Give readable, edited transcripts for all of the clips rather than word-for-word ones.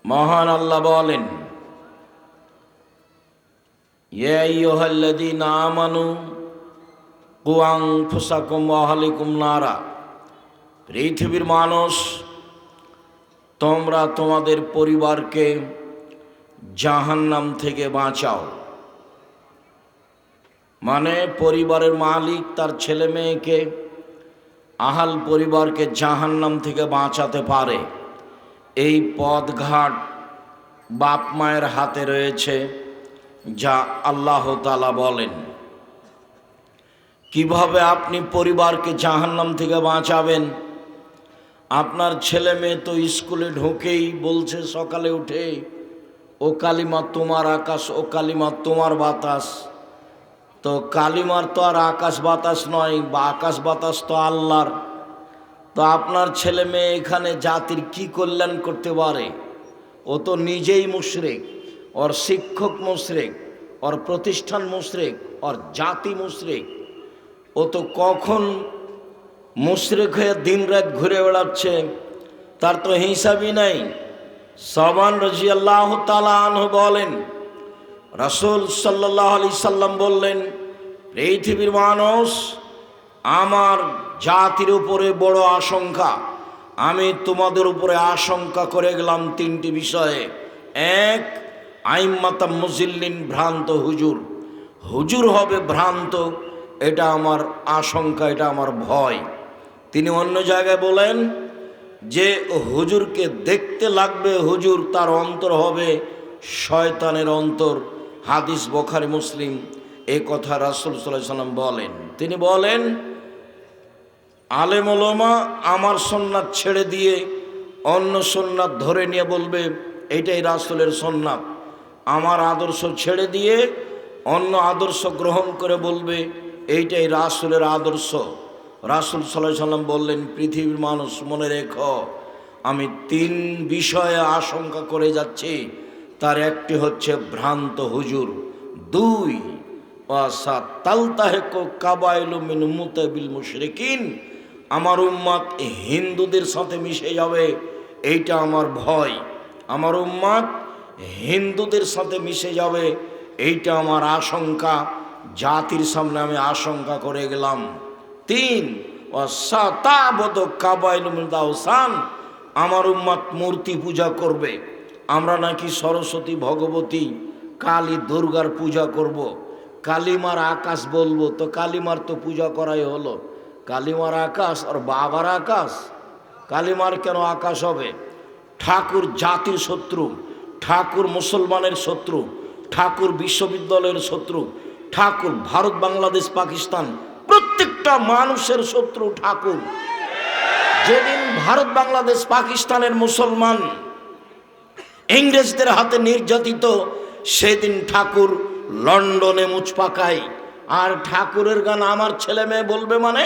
মহান আল্লাহ বলেন, ইয়া আইয়ুহাল্লাযীনা আমানু কু আনফুসাকুম ওয়া আহলিকুম নারা। পৃথিবীর মানুষ, তোমরা তোমাদের পরিবারকে জাহান্নাম থেকে বাঁচাও। মানে পরিবারের মালিক তার ছেলে মেয়েকে, আহাল পরিবারকে জাহান্নাম থেকে বাঁচাতে পারে। এই পথঘাট বাপ মায়ের হাতে রয়েছে, যা আল্লাহ তাআলা বলেন। কিভাবে আপনি পরিবারকে জাহান্নাম থেকে বাঁচাবেন? আপনার ছেলে মেয়ে তো স্কুলে ঢুকেই বলছে সকালে উঠে, ও কালিমা তোমার আকাশ, ও কালিমা তোমার বাতাস। তো কালিমার তো আর আকাশ বাতাস নয়, বা আকাশ বাতাস তো আল্লাহর। তো আপনার ছেলে মেয়ে এখানে জাতির কি কল্যাণ করতে পারে? ও তো নিজেই মুশরিক, ওর শিক্ষক মুশরিক, ওর প্রতিষ্ঠান মুশরিক, ওর জাতি মুশরিক। ও তো কখন মুশরিক হয়ে দিনরাত ঘুরে বেড়াচ্ছে, তার তো হিসাবই নাই। সাবান রাদিয়াল্লাহু তাআলা আনহু বলেন, রাসূল সাল্লাল্লাহু আলাইহি সাল্লাম বললেন, পৃথিবীর মানুষ, আমার জাতির উপরে বড় আশঙ্কা। আমি তোমাদের উপরে আশঙ্কা করে গেলাম তিনটি বিষয়ে। এক, আইম্মাতাম মুজিল্লিন, ভ্রান্ত হুজুর। হুজুর হবে ভ্রান্ত, এটা আমার আশঙ্কা, এটা আমার ভয়। তিনি অন্য জায়গায় বলেন যে হুজুরকে দেখতে লাগবে হুজুর, তার অন্তর হবে শয়তানের অন্তর। হাদিস বুখারী মুসলিম। এই কথা রাসূল সাল্লাল্লাহু আলাইহি সাল্লাম বলেন। তিনি বলেন, আলেম ওলামা আমার সুন্নাত ছেড়ে দিয়ে অন্য সুন্নাত ধরে নিয়ে বলবে এইটাই রাসূলের সুন্নাত। আমার আদর্শ ছেড়ে দিয়ে অন্য আদর্শ গ্রহণ করে বলবে এইটাই রাসূলের আদর্শ। রাসূল সাল্লাল্লাহু আলাইহি সাল্লাম বললেন, পৃথিবীর মানুষ মনে রেখো, আমি তিন বিষয়ে আশঙ্কা করে যাচ্ছি। তার একটি হচ্ছে ভ্রান্ত হুজুর। দুই, ওয়াসাতালতাহিকু কাবাইলু মিন মুতাবিল মুশরিকিন, আমার উম্মত হিন্দুদের সাথে মিশে যাবে, এইটা আমার ভয়। আমার উম্মত হিন্দুদের সাথে মিশে যাবে, এইটা আমার আশঙ্কা। জাতির সামনে আমি আশঙ্কা করে গেলাম। তিন, ওয়াসাতাবুদু কাবাইলু মিনাল আওসান, আমার উম্মত মূর্তি পূজা করবে। আমরা নাকি সরস্বতী, ভগবতী, কালী, দুর্গার পূজা করব। কালিমার আকাশ বলবো, তো কালিমার তো পূজা করাই হলো। কালিমার আকাশ আর বাবার আকাশ, কালিমার কেন আকাশ হবে? ঠাকুর জাতির শত্রু, ঠাকুর মুসলমানের শত্রু, ঠাকুর বিশ্ববিদ্যালয়ের শত্রু, ঠাকুর ভারত, বাংলাদেশ, পাকিস্তান, প্রত্যেকটা মানুষের শত্রু ঠাকুর। যেদিন ভারত, বাংলাদেশ, পাকিস্তানের মুসলমান ইংরেজদের হাতে নির্যাতিত, সেদিন ঠাকুর লন্ডনে মুচ পাকায়। আর ঠাকুরের গান আমার ছেলে মেয়ে বলবে মানে?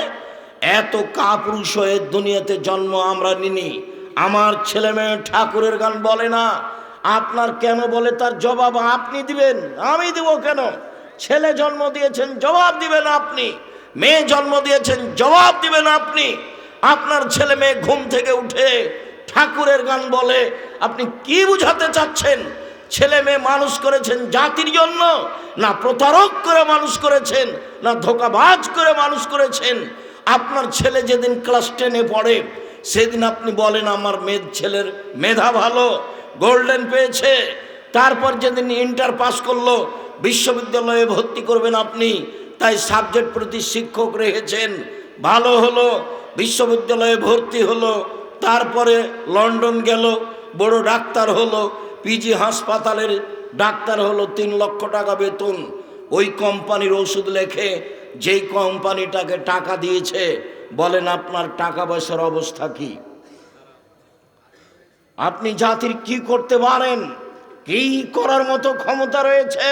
এত কাপুরুষ হয়ে দুনিয়াতে জন্ম আমরা নিনি, আমার ছেলে মেয়ে ঠাকুরের গান বলে না। আপনার কেন বলে তার জবাব আপনি দিবেন, আমি দিব কেন? ছেলে জন্ম দিয়েছেন, জবাব দিবেন আপনি। মেয়ে জন্ম দিয়েছেন, জবাব দিবেন আপনি। আপনার ছেলে মেয়ে ঘুম থেকে উঠে ঠাকুরের গান বলে, আপনি কি বুঝাতে চাচ্ছেন? ছেলে মেয়ে মানুষ করেছেন জাতির জন্য, না প্রতারক করে মানুষ করেছেন, না ধোঁকাবাজ করে মানুষ করেছেন? আপনার ছেলে যেদিন ক্লাস 10-এ পড়ে, সেদিন আপনি বলেন আমার ছেলের মেধা ভালো, গোল্ডেন পেয়েছে। তারপর যেদিন ইন্টার পাস করলো, বিশ্ববিদ্যালয়ে ভর্তি করবেন আপনি, তাই সাবজেক্ট প্রতি শিক্ষক রেখেছেন, ভালো হলো, বিশ্ববিদ্যালয়ে ভর্তি হলো। তারপরে লন্ডন গেল, বড় ডাক্তার হলো, পিজি হাসপাতালের ডাক্তার হলো, 3 লক্ষ টাকা বেতন। ওই কোম্পানির ওষুধ লেখে, যেই কোম্পানিটাকে টাকা দিয়েছে, বলেন আপনার টাকা পয়সার অবস্থা কি? আপনি জাতির কি করতে পারেন? কি করার মতো ক্ষমতা রয়েছে?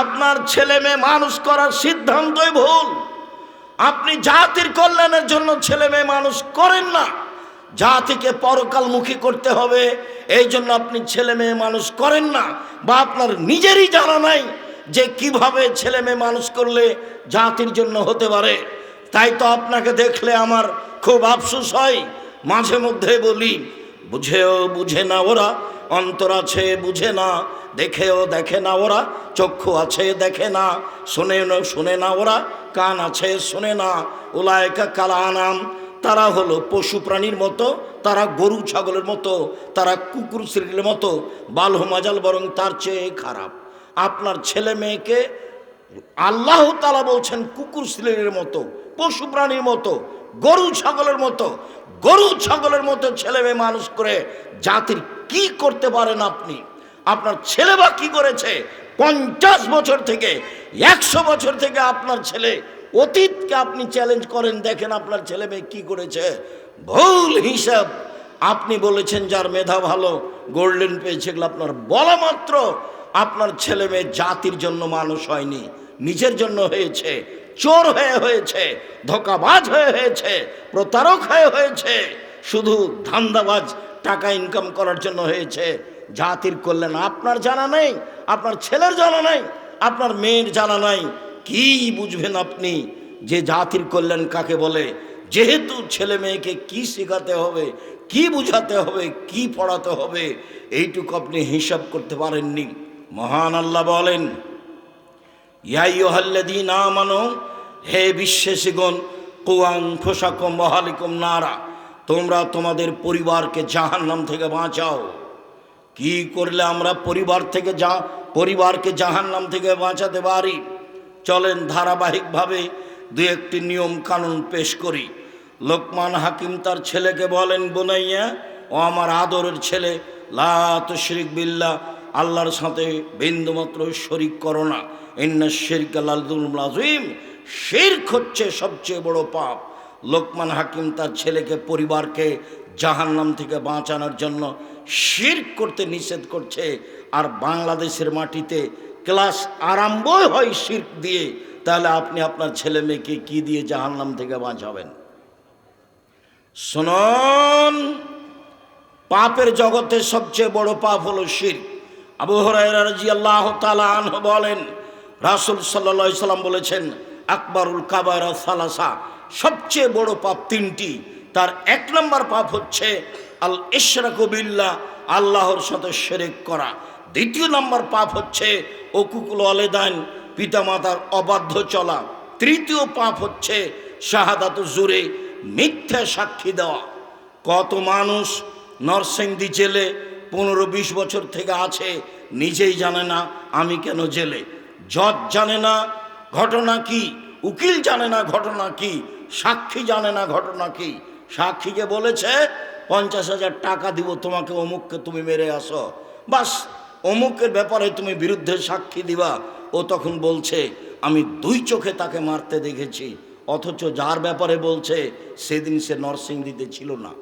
আপনার ছেলে মেয়ে মানুষ করার সিদ্ধান্তই ভুল। আপনি জাতির কল্যাণের জন্য ছেলে মেয়ে মানুষ করেন না, জাতিকে পরকালমুখী করতে হবে, এই জন্য আপনি ছেলে মেয়ে মানুষ করেন না। বা আপনার নিজেরই জানা নাই যে কিভাবে ছেলে মেয়ে মানুষ করলে জাতির জন্য হতে পারে। তাই তো আপনাকে দেখলে আমার খুব আফসোস হয়, মাঝে মধ্যে বলি, বুঝেও বুঝে না ওরা, অন্তর আছে বুঝে না, দেখেও দেখে না ওরা, চক্ষু আছে দেখে না, শোনে না ওরা, কান আছে শোনে না। উলায়েকা কাল আনাম, তারা হলো পশু প্রাণীর মতো, তারা গরু ছাগলের মতো, তারা কুকুর শ্রীর মতো, বালহুম আযাল, বরং তার চেয়ে খারাপ। আপনার ছেলে মেয়েকে আল্লাহ তাআলা বলছেন কুকুর শ্রীর মতো, পশু প্রাণীর মতো, গরু ছাগলের মতো। গরু ছাগলের মতো ছেলে মেয়ে মানুষ করে জাতির কি করতে পারেন আপনি? আপনার ছেলে বা কি করেছে? 50 বছর থেকে 100 বছর থেকে আপনার ছেলে, অতীতকে আপনি চ্যালেঞ্জ করেন, দেখেন আপনার ছেলে মেয়ে কি করেছে। ভুল হিসাব। আপনি বলেছেন যার মেধা ভালো গোল্ডেন পেয়েছে, এগুলো আপনার বলা মাত্র। আপনার ছেলে মেয়ে জাতির জন্য মানুষ হয়নি, নিজের জন্য হয়েছে। চোর হয়েছে, ধোঁকাবাজ হয়েছে, প্রতারক হয়েছে, শুধু ধান্দাবাজ, টাকা ইনকাম করার জন্য হয়েছে। জাতির কল্যাণ আপনার জানা নেই, আপনার ছেলের জানা নাই, আপনার মেয়ের জানা নাই। কি বুঝবেন আপনি যে জাতির কল্যাণ কাকে বলে? যেহেতু ছেলে মেয়েকে কি শেখাতে হবে, কি বুঝাতে হবে, কি পড়াতে হবে, এইটুকু আপনি হিসাব করতে পারেননি। মহান আল্লাহ বলেন, ইয়া আইয়ুহাল্লাযীনা আমানু, হে বিশ্বাসীগণ, কু আনফুসাকুম ওয়া আহলিকুম নারা, তোমরা তোমাদের পরিবারকে জাহান্নাম থেকে বাঁচাও। কি করলে আমরা পরিবারকে জাহান্নাম থেকে বাঁচাতে পারি? চলেন ধারাবাহিকভাবে দু একটি নিয়ম কানুন পেশ করি। লোকমান হাকিম তার ছেলেকে বলেন, বুনাইয়া, ও আমার আদরের ছেলে, লা তুশরিক বিল্লাহ, আল্লাহর সাথে বিন্দুমাত্র শরিক করো না। ইন্নাশ শিরকা লাযুলমুন আযীম, শিরক হচ্ছে সবচেয়ে বড় পাপ। লোকমান হাকিম তার ছেলেকে, পরিবারকে জাহান্নাম থেকে বাঁচানোর জন্য শিরক করতে নিষেধ করছে। আর বাংলাদেশের মাটিতে ক্লাস আরম্ভই হয় শিরক দিয়ে। তাহলে আপনি আপনার ছেলে মেয়েকে কি দিয়ে জাহান্নাম থেকে বাঁচাবেন? শুনুন, পাপের জগতে সবচেয়ে বড় পাপ হলো শিরক। আবু হুরায়রা রাদিয়াল্লাহু তাআলা আনহু বলেন, রাসূল সাল্লাল্লাহু আলাইহি সাল্লাম বলেছেন, আকবারুল কাবায়রা সালাসা, সবচেয়ে বড় পাপ তিনটি। তার 1 নম্বর পাপ হচ্ছে আল ইশরাকু বিল্লাহ, আল্লাহর সাথে শিরক করা। 2 নম্বর পাপ হচ্ছে উকুকুল ওয়ালিদাইন, পিতামাতার অবাধ্য চলা। 3য় পাপ হচ্ছে শাহাদাতু জুরে, মিথ্যা সাক্ষী দেওয়া। কত মানুষ নরসিংদী জেলে 15-20 বছর থেকে আছে, নিজেই জানে না আমি কেন জেলে। জজ জানে না ঘটনা কি, উকিল জানে না ঘটনা কি, সাক্ষী জানে না ঘটনা কি। সাক্ষীকে বলেছে 50,000 টাকা দিব তোমাকে, অমুককে তুমি মেরে আসো, বাস অমুকের ব্যাপারে তুমি বিরুদ্ধে সাক্ষী দিবা। ও তখন বলছে আমি 2 চোখে তাকে মারতে দেখেছি, অথচ যার ব্যাপারে বলছে সেদিন সে নরসিংদীতে ছিল না।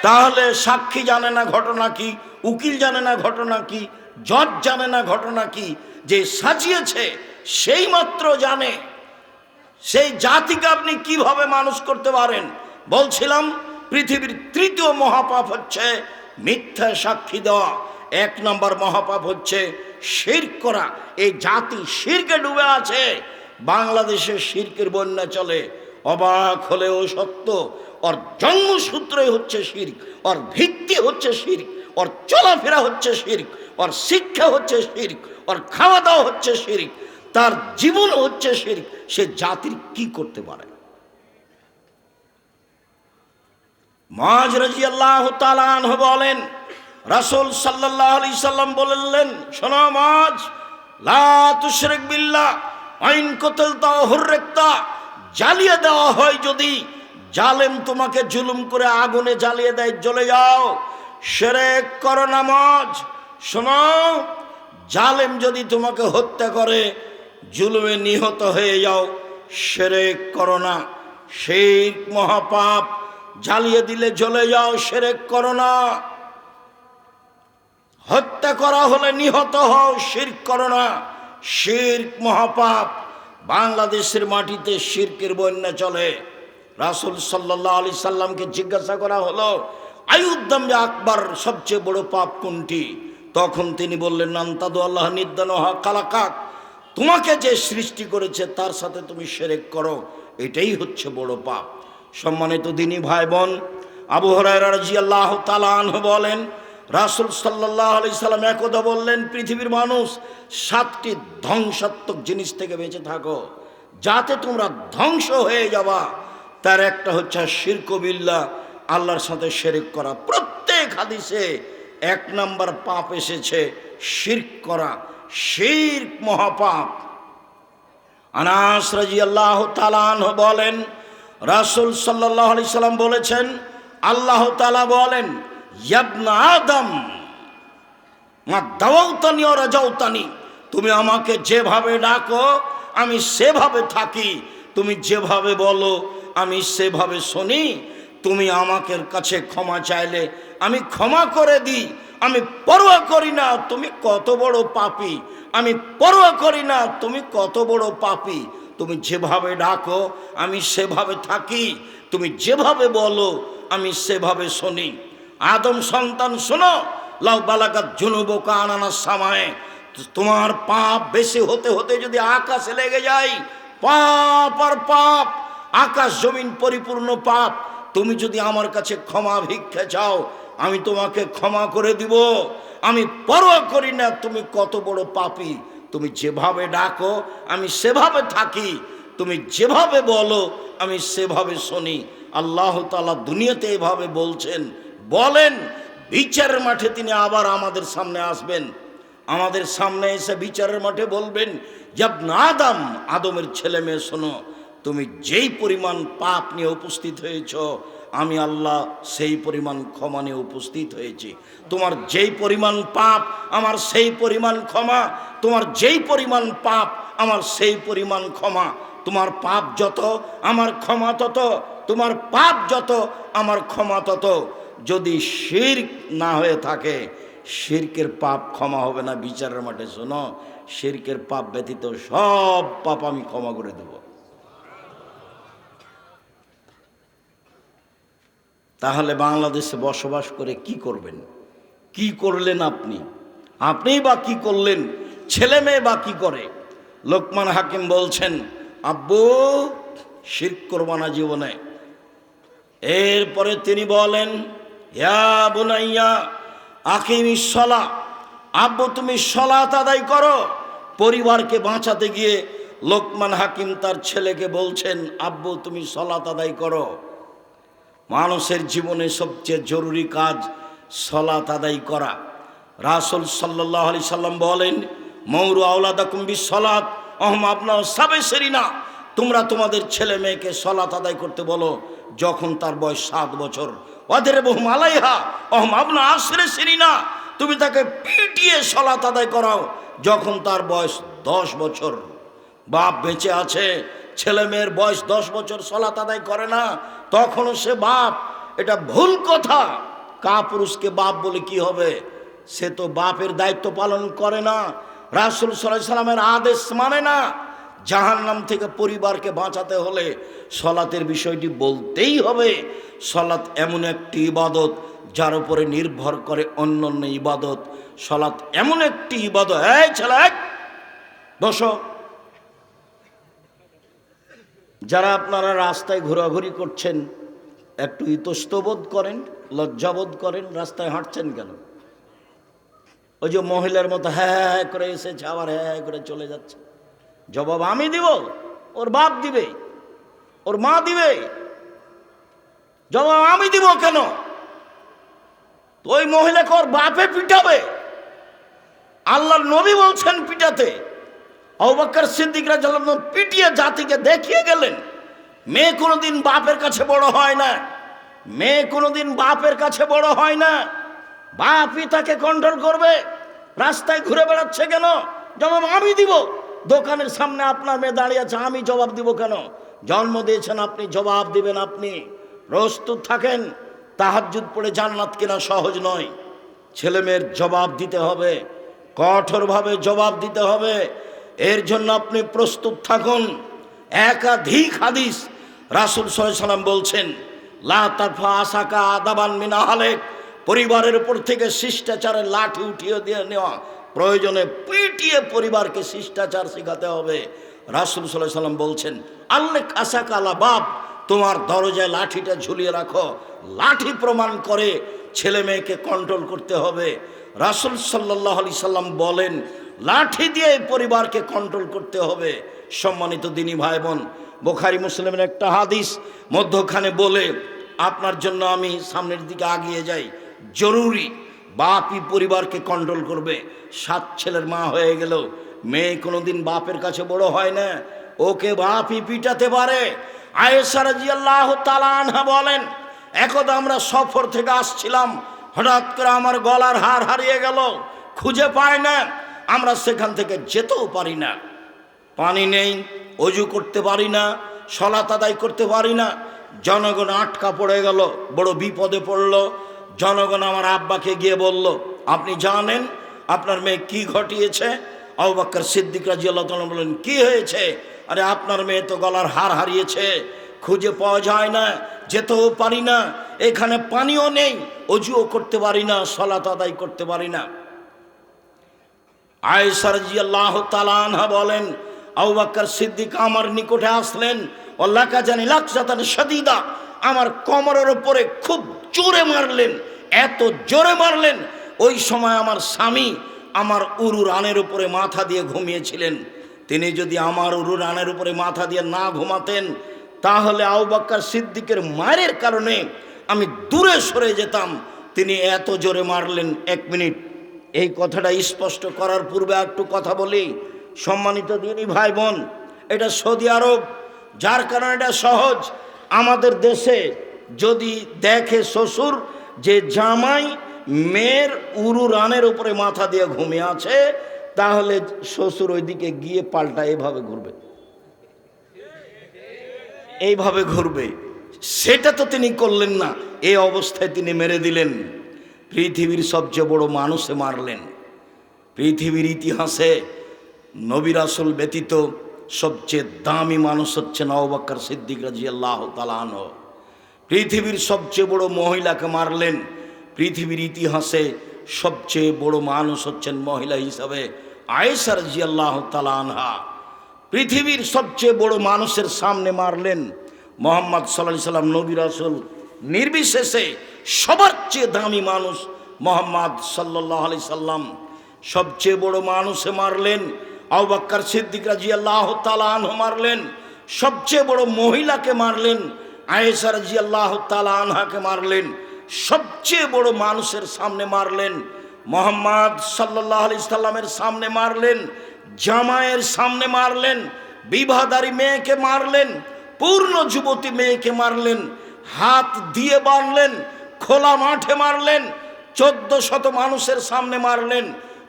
তাহলে সাক্ষী জানে না ঘটনা কি, উকিল জানে না ঘটনা কি, জজ জানে না ঘটনা কি, যে সাজিয়েছে সেই মাত্র জানে। সেই জাতিকে আপনি কিভাবে মানুষ করতে পারেন? বলছিলাম পৃথিবীর 3য় মহাপাপ হচ্ছে মিথ্যা সাক্ষী দেওয়া। 1 নম্বর মহাপাপ হচ্ছে শিরক করা। এই জাতি শিরকে ডুবে আছে। বাংলাদেশে শিরকের বন্যা চলে, অবাক হলেও সত্য। ওর জন্মসূত্রই হচ্ছে শিরক, ওর ভিত্তি হচ্ছে শিরক, ওর চলাফেরা হচ্ছে শিরক, ওর শিক্ষা হচ্ছে শিরক, ওর খাওয়া দাওয়া হচ্ছে শিরক, তার জীবন হচ্ছে শিরক। সে জাতির কি করতে পারে? মুআয রাদিয়াল্লাহু তাআলা আনহু বলেন, রাসূল সাল্লাল্লাহু আলাইহি সাল্লাম বললেন, শোনো মুআয, লা তুশরিক বিল্লাহ আইন কতলতা হুররিকতা, জ্বালিয়ে দেওয়া হয় যদি, জালেম তোমাকে জুলুম করে আগুনে জ্বালিয়ে দেয়, জ্বলে যাও, শিরক করো না। মুআয শোনো, জালেম যদি তোমাকে হত্যা করে, জুলুমে নিহত হয়ে যাও, শিরক করো না। শিরক মহাপাপ, জ্বালিয়ে দিলে জ্বলে যাও, শিরক করো না। হত্যা করা হলে নিহত হও, শিরক করো না, শিরক মহাপাপ। বাংলাদেশের মাটিতে শিরকের বন্যা চলে। রাসূল সাল্লাল্লাহু আলাইহি সাল্লামকে জিজ্ঞাসা করা হলো, আইয়ুদ্দামে আকবার, সবচেয়ে বড় পাপ কোনটি? তখন তিনি বললেন, আনতাদু আল্লাহ নিদ্দান ওয়া খালাকাক, তোমাকে যে সৃষ্টি করেছে তার সাথে তুমি শিরক করো, এটাই হচ্ছে বড় পাপ। সম্মানিত দিনী ভাই বোন, আবু হুরায়রা রাদিয়াল্লাহু তাআলা আনহু বলেন, রাসূল সাল্লাল্লাহু আলাইহি সাল্লাম একদা বললেন, পৃথিবীর মানুষ 7টি ধ্বংসাত্মক জিনিস থেকে বেঁচে থাকো যাতে তোমরা ধ্বংস হয়ে যাবা। তার একটা হচ্ছে শিরক বিল্লাহ, আল্লাহর সাথে শিরক করা। প্রত্যেক হাদিসে 1 নাম্বার পাপ এসেছে শিরক করা। শিরক মহাপাপ। আনাস রাদিয়াল্লাহু তাআলা আনহু বলেন, রাসূল সাল্লাল্লাহু আলাইহি সাল্লাম বলেছেন, আল্লাহ তাআলা বলেন, ইবনা আদম মা দাওয়াতানি ওয়া রাজাউতানি, তুমি আমাকে যেভাবে ডাকো আমি সেভাবে থাকি, তুমি যেভাবে বলো আমি সেভাবে শুনি, তুমি আমাকে কাছে ক্ষমা চাইলে আমি ক্ষমা করে দিই, আমি পরোয়া করি না তুমি কত বড় পাপী, আমি পরোয়া করি না তুমি কত বড় পাপী, তুমি যেভাবে ডাকো আমি সেভাবে থাকি, তুমি যেভাবে বলো আমি সেভাবে শুনি। আদম সন্তান শোনো, লাউ বালাগাত যুনুবুকা আনানাস সামায়ে, তোমার পাপ বেশি হতে হতে যদি আকাশে লেগে যায়, পাপ আর পাপ, আকাশ জমিন পরিপূর্ণ পাপ, তুমি যদি আমার কাছে ক্ষমা ভিক্ষা চাও আমি তোমাকে ক্ষমা করে দিব, আমি পরোয়া করি না তুমি কত বড় পাপী, তুমি যেভাবে ডাকো আমি সেভাবে থাকি, তুমি যেভাবে বলো আমি সেভাবে শুনি। আল্লাহ তাআলা দুনিয়াতে এভাবে বলছেন, বলেন বিচারের মাঠে তিনি আবার আমাদের সামনে আসবেন, আমাদের সামনে এসে বিচারের মাঠে বলবেন, ইবনা আদম, আদমের ছেলে মেয়ে শোনো, তুমি যেই পরিমাণ পাপ নিয়ে উপস্থিত হয়েছ আমি আল্লাহ সেই পরিমাণ ক্ষমা নিয়ে উপস্থিত হয়েছি। তোমার যেই পরিমাণ পাপ আমার সেই পরিমাণ ক্ষমা, তোমার যেই পরিমাণ পাপ আমার সেই পরিমাণ ক্ষমা, তোমার পাপ যত আমার ক্ষমা তত, তোমার পাপ যত আমার ক্ষমা তত। যদি শিরক না হয়ে থাকে, শিরকের পাপ ক্ষমা হবে না বিচারের মাঠে। শোনো, শিরকের পাপ ব্যতীত সব পাপ আমি ক্ষমা করে দেব। তাহলে বাংলাদেশে বসবাস করে কি করবেন? কি করলেন আপনি? আপনিই বা কি করলেন? ছেলে মেয়ে বা কি করে? লোকমান হাকিম বলছেন, আব্বু শিরক করবা না জীবনে। এরপরে তিনি বলেন, ইয়া বুনাইয়া আকিমিস সালাহ, আব্বু তুমি সালাত আদায় করো। পরিবারকে বাঁচাতে গিয়ে লোকমান হাকিম তার ছেলেকে বলছেন, আব্বু তুমি সালাত আদায় করো। মানুষের জীবনে সবচেয়ে জরুরি কাজ সালাত আদায় করা। রাসূল সাল্লাল্লাহু আলাইহি সাল্লাম বলেন, মৌরু আওলাদাকুম বিসসালাত ওয়াহুম আবনাউ সাবঈ সিনিনা, তোমরা তোমাদের ছেলে মেয়েকে সালাত আদায় করতে বলো যখন তার বয়স 7 বছর। ওয়াদরিবহুম আলাইহা ওয়াহুম আবনাউ 10 সিনিনা, তুমি তাকে পিটিয়ে সালাত আদায় করাও যখন তার বয়স 10 বছর। বাপ বেঁচে আছে, ছেলে মেয়ের বয়স 10 বছর সালাত আদায় করে না, তখনও সে বাপ। এটা ভুল কথা। কাপুরুষকে বাপ বলে কি হবে? সে তো বাপের দায়িত্ব পালন করে না, রাসূল সাল্লাল্লাহু আলাইহি সাল্লামের আদেশ মানে না। জাহান্নাম থেকে পরিবারকে বাঁচাতে হলে সালাতের বিষয়টি বলতেই হবে। সালাত এমন একটি ইবাদত যার উপরে নির্ভর করে অন্যান্য ইবাদত। সালাত এমন একটি ইবাদত, এই ছেলে বসো, যারা আপনারা রাস্তায় ঘোরাঘুরি করছেন একটু ইতস্তবোধ করেন, লজ্জাবোধ করেন, রাস্তায় হাঁটছেন কেন? ওই যে মহিলার মতো হ্যাঁ হ্যাঁ করে এসেছে আবার হ্যাঁ করে চলে যাচ্ছে। জবাব আমি দিব? ওর বাপ দিবে? ওর মা দিবে? জবাব আমি দিব কেন? তো ওই মহিলাকে ওর বাপে পিটাবে। আল্লাহর নবী বলছেন পিটাতে। আবু বকর সিদ্দিক রাদিয়াল্লাহু আনহু পিটিয়ে জাতিকে দেখিয়ে গেলেন, মেয়ে কোনোদিন বাপের কাছে বড় হয় না, মেয়ে কোনোদিন বাপের কাছে বড় হয় না। বাপই তাকে কন্ট্রোল করবে। রাস্তায় ঘুরে বেড়াচ্ছে কেন? জবাব আমি দিব। দোকানের সামনে আপনার মেয়ে দাঁড়িয়ে আছে, আমি জবাব দিব কেন? জন্ম দিয়েছেন আপনি, জবাব দিবেন আপনি। প্রস্তুত থাকেন। তাহাজ্জুদ পড়ে জান্নাত কেনা সহজ নয়। ছেলে মেয়ের জবাব দিতে হবে, কঠোরভাবে জবাব দিতে হবে। এর জন্য আপনি প্রস্তুত থাকুন। একাধিক হাদিস রাসূল সাল্লাল্লাহু আলাইহি সাল্লাম বলছেন, লা তারফা আসাকা আদাবান মিন আহলিক, পরিবারের উপর থেকে শিষ্টাচারের লাঠি উঠিয়ে দিয়ে নেওয়া, প্রয়োজনে পিটিয়ে পরিবারকে শিষ্টাচার শেখাতে হবে। রাসূল সাল্লাল্লাহু আলাইহি সাল্লাম বলছেন, আল্লেক আসাকা আলা বাব, তোমার দরজায় লাঠিটা ঝুলিয়ে রাখো। লাঠি প্রমাণ করে ছেলে মেয়েকে কন্ট্রোল করতে হবে। রাসূল সাল্লাল্লাহু আলাইহি সাল্লাম বলেন লাঠি দিয়ে পরিবারকে কন্ট্রোল করতে হবে। সম্মানিত দিনী ভাই বোন, বুখারী মুসলিমের একটা হাদিস মধ্যখানে বলে আপনার জন্য আমি সামনের দিকে আগিয়ে যাই। জরুরি বাপই পরিবারকে কন্ট্রোল করবে। 7 ছেলের মা হয়ে গেল, মেয়ে কোনোদিন বাপের কাছে বড় হয় না, ওকে বাপই পিটাতে পারে। আয়েশা রাদিয়াল্লাহু তাআলা আনহা বলেন একদা আমরা সফর থেকে আসছিলাম, হঠাৎ করে আমার গলার হার হারিয়ে গেল, খুঁজে পাই না, আমরা সেখান থেকে যেতেও পারি না, পানি নেই, অজু করতে পারি না, সালাত আদায় করতে পারি না। জনগণ আটকা পড়ে গেল, বড় বিপদে পড়ল। জনগণ আমার আব্বাকে গিয়ে বলল আপনি জানেন আপনার মেয়ে কি ঘটিয়েছে? আবু বকর সিদ্দিক রাদিয়াল্লাহু তাআলা বলেন কি হয়েছে? আরে আপনার মেয়ে তো গলার হার হারিয়েছে, খুঁজে পাওয়া যায় না, যেতেও পারি না, এখানে পানিও নেই, অজুও করতে পারি না, সালাত আদায় করতে পারি না। আয়েশা রাদিয়াল্লাহু তাআলা আনহা বলেন আবু বকর সিদ্দিক আমার নিকটে আসলেন, ওয়াল্লাকা জানি লাকসাতান শাদীদা, আমার কোমরের উপরে খুব জোরে মারলেন, এত জোরে মারলেন ওই সময় আমার স্বামী আমার উরু রানের উপরে মাথা দিয়ে ঘুমিয়েছিলেন। তিনি যদি আমার উরু রানের উপরে মাথা দিয়ে না ঘুমাতেন তাহলে আবু বকর সিদ্দিকের মায়ের কারণে আমি দূরে সরে যেতাম। তিনি এত জোরে মারলেন। 1 মিনিট, এই কথাটা স্পষ্ট করার পূর্বে একটু কথা বলি। সম্মানিত দিনী ভাই বোন, এটা সৌদি আরব, যার কারণে এটা সহজ। আমাদের দেশে যদি দেখে শ্বশুর যে জামাই মেয়ের উরু রানের উপরে মাথা দিয়ে ঘুমিয়ে আছে, তাহলে শ্বশুর ওইদিকে গিয়ে পাল্টা এভাবে ঘুরবে, এইভাবে ঘুরবে। সেটা তো তিনি করলেন না, এই অবস্থায় তিনি মেরে দিলেন। পৃথিবীর সবচেয়ে বড় মানুষে মারলেন। পৃথিবীর ইতিহাসে নবী রাসূল ব্যতীত সবচেয়ে দামি মানুষ হচ্ছেন আবু বকর সিদ্দিক রাদিয়াল্লাহু তাআলা আনহু। পৃথিবীর সবচেয়ে বড় মহিলাকে মারলেন। পৃথিবীর ইতিহাসে সবচেয়ে বড় মানুষ হচ্ছেন মহিলা হিসাবে আয়েশা রাদিয়াল্লাহু তাআলা আনহা। পৃথিবীর সবচেয়ে বড় মানুষের সামনে মারলেন। মুহাম্মদ সাল্লাল্লাহু আলাইহি সাল্লাম নবী রাসূল নির্বিশেষে সবার চেয়ে দামি মানুষ মুহাম্মদ সাল্লাল্লাহু আলাইহি সাল্লাম। সবচেয়ে বড় মানুষে মারলেন আবু বকর সিদ্দিক রাদিয়াল্লাহু তাআলা আনহু মারলেন। সবচেয়ে বড় মহিলাকে মারলেন আয়েশা রাদিয়াল্লাহু তাআলা আনহাকে মারলেন। সবচেয়ে বড় মানুষের সামনে মারলেন মুহাম্মদ সাল্লাল্লাহু আলাইহি সাল্লামের সামনে মারলেন, জামাইয়ের সামনে মারলেন, বিবাহদারী মেয়েকে মারলেন, পূর্ণ যুবতী মেয়েকে মারলেন, হাত দিয়ে বাঁধলেন, খোলা মাঠে মারলেন, 1400 মানুষের সামনে মারলেন।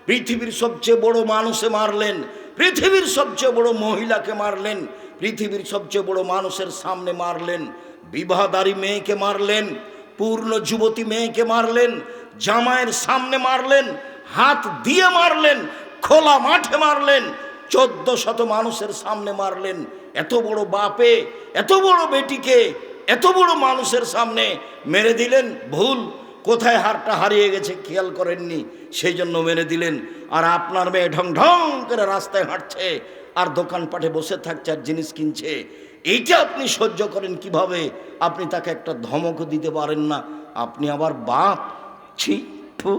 পৃথিবীর সবচেয়ে বড় মানুষে মারলেন, পৃথিবীর সবচেয়ে বড় মহিলাকে মারলেন, পৃথিবীর সবচেয়ে বড় মানুষের সামনে মারলেন, বিবাহদারী মেয়েকে মারলেন, পূর্ণ যুবতী মেয়েকে মারলেন, জামাইয়ের সামনে মারলেন, হাত দিয়ে মারলেন, খোলা মাঠে মারলেন, 1400 মানুষের সামনে মারলেন। এত বড় বাপে এত বড় বেটিকে এত বড় মানুষের সামনে মেরে দিলেন। ভুল, কোথায় হারটা হারিয়ে গেছে খেয়াল করেননি, সেই জন্য মেরে দিলেন। আর আপনার মেয়ে ঢং ঢং করে রাস্তায় হাঁটছে আর দোকানপাটে বসে থাকছে আর জিনিস কিনছে, এইটা আপনি সহ্য করেন কিভাবে? আপনি তাকে একটা ধমকও দিতে পারেন না, আপনি আবার বাপ। ছি, ফু।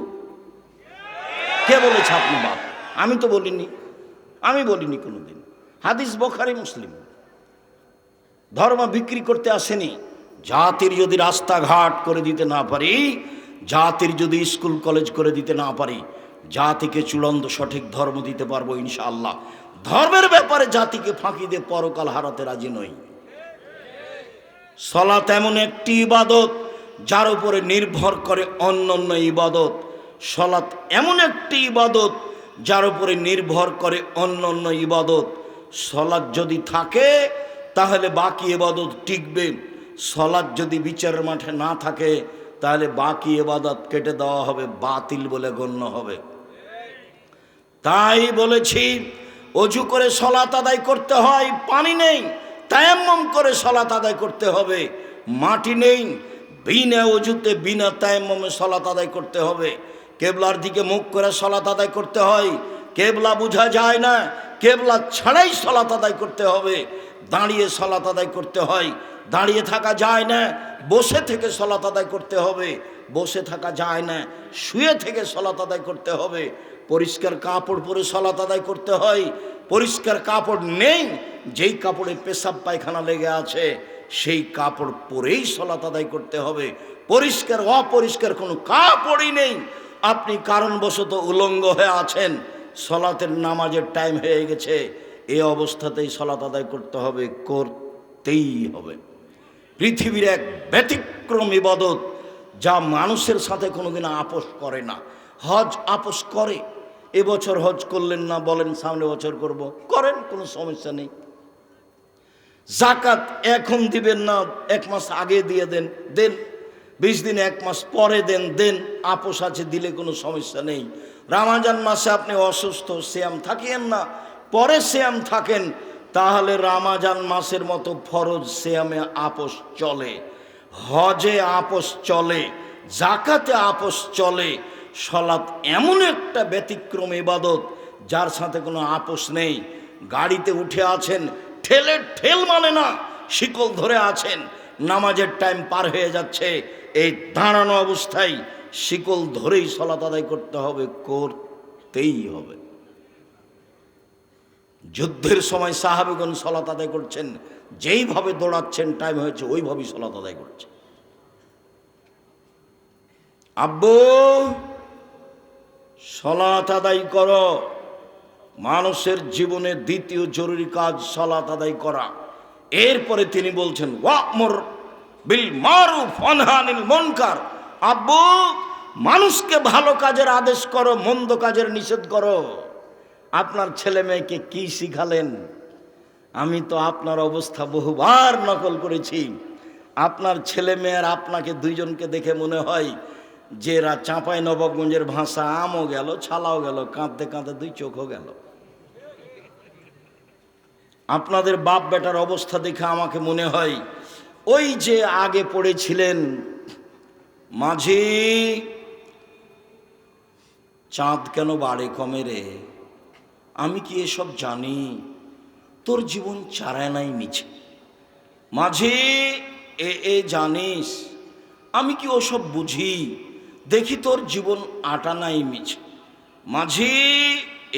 কে বলেছে আপনি বাপ? আমি তো বলিনি, আমি বলিনি কোনোদিন। হাদিস বুখারী মুসলিম। ধর্ম বিক্রি করতে আসেনি। জাতির যদি রাস্তাঘাট করে দিতে না পারি, জাতির যদি স্কুল কলেজ করে দিতে না পারি, জাতিকে চূড়ান্ত সঠিক ধর্ম দিতে পারবো ইনশাআল্লাহ। ধর্মের ব্যাপারে জাতিকে ফাঁকি দিয়ে পরকাল হারাতে রাজি নই। সালাত এমন একটি ইবাদত যার উপরে নির্ভর করে অন্যান্য ইবাদত। সালাত এমন একটি ইবাদত যার উপরে নির্ভর করে অন্যান্য ইবাদত। সালাত যদি থাকে তাহলে বাকি ইবাদত টিকবে। সালাত যদি বিচারের মাঠে না থাকে তাহলে বাকি ইবাদত কেটে দেওয়া হবে, বাতিল বলে গণ্য হবে। তাই বলেছি অজু করে সালাত আদায় করতে হয়, পানি নেই, তায়াম্মুম করে সালাত আদায় করতে হবে। মাটি নেই, বিনা অজুতে বিনা তায়াম্মুমে সালাত আদায় করতে হবে। কেবলার দিকে মুখ করে সালাত আদায় করতে হয়। কেবলা বোঝা যায় না, কেবলা ছাড়াই সালাত আদায় করতে হবে। দাঁড়িয়ে সালাত আদায় করতে হয়। দাঁড়িয়ে থাকা যায় না, বসে থেকে সালাত আদায় করতে হবে। বসে থাকা যায় না, শুয়ে থেকে সালাত আদায় করতে হবে। পরিষ্কার কাপড় পরে সালাত আদায় করতে হয়। পরিষ্কার কাপড় নেই, যেই কাপড়ে পেশাব পায়খানা লেগে আছে সেই কাপড় পরেই সালাত আদায় করতে হবে। পরিষ্কার অপরিষ্কার কোনো কাপড়ই নেই, আপনি কারণবশত উলঙ্গ হয়ে আছেন, সালাতের নামাজের টাইম হয়ে গেছে, এই অবস্থাতেই সালাত আদায় করতে হবে, করতেই হবে। পৃথিবীর এক ব্যতিক্রম ইবাদত যা মানুষের সাথে কোনোদিন আপোষ করে না। হজ আপোষ করে। এবছর হজ করলেন না, বলেন সামনে বছর করব, করেন, কোনো সমস্যা নেই। জাকাত এখন দিবেন না, 1 মাস আগে দিয়ে দেন, দেন। 20 দিন 1 মাস পরে দেন, দেন। আপোষ আছে, দিলে কোনো সমস্যা নেই। রমজান মাসে আপনি অসুস্থ, সিয়াম থাকিয়েন না, পরে সিয়াম থাকেন, তাহলে রমজান মাসের মতো ফরজ সিয়ামে আপোষ চলে, হজে আপোষ চলে, জাকাতে আপোষ চলে। সালাত এমন একটা ব্যতিক্রম ইবাদত যার সাথে কোনো আপোষ নেই। গাড়িতে উঠে আছেন, ঠেল মানে না, শিকল ধরে আছেন, নামাজের টাইম পার হয়ে যাচ্ছে, এই দাঁড়ানো অবস্থায় শিকল ধরেই সালাত আদায় করতে হবে, করতেই হবে। যুদ্ধের সময় সাহাবীগণ সালাত আদায় করছেন, যেইভাবে দৌড়াচ্ছেন, টাইম হয়েছে ওইভাবেই সালাত আদায় করছে। আব্বু সালাত আদায় করো। মানুষের জীবনে দ্বিতীয় জরুরি কাজ সালাত আদায় করা। এরপরে তিনি বলছেন ওয়া'মুর বিল মারুফ ওয়ানহা আনিল মুনকার। আব্বু মানুষকে ভালো কাজের আদেশ করো, মন্দ কাজের নিষেধ করো। আপনার ছেলে মেয়েকে কি শিখালেন? আমি তো আপনার অবস্থা বহুবার নকল করেছি। আপনার ছেলে মেয়ের আপনাকে দুইজনকে দেখে মনে হয় যে এরা চাঁপাই নবাবগঞ্জের ভাষা, আমও গেল, ছালাও গেল, কাঁদতে কাঁদতে 2 চোখও গেল। আপনাদের বাপ বেটার অবস্থা দেখে আমাকে মনে হয় ওই যে আগে পড়েছিলেন, মাঝি চাঁদ কেন বাড়ে কমে রে, আমি কি এসব জানি, তোর জীবন চারায় নাই মিছে। মাঝি এ জানিস, আমি কি ওসব বুঝি, দেখি তোর জীবন আটা নাই মিছে। মাঝি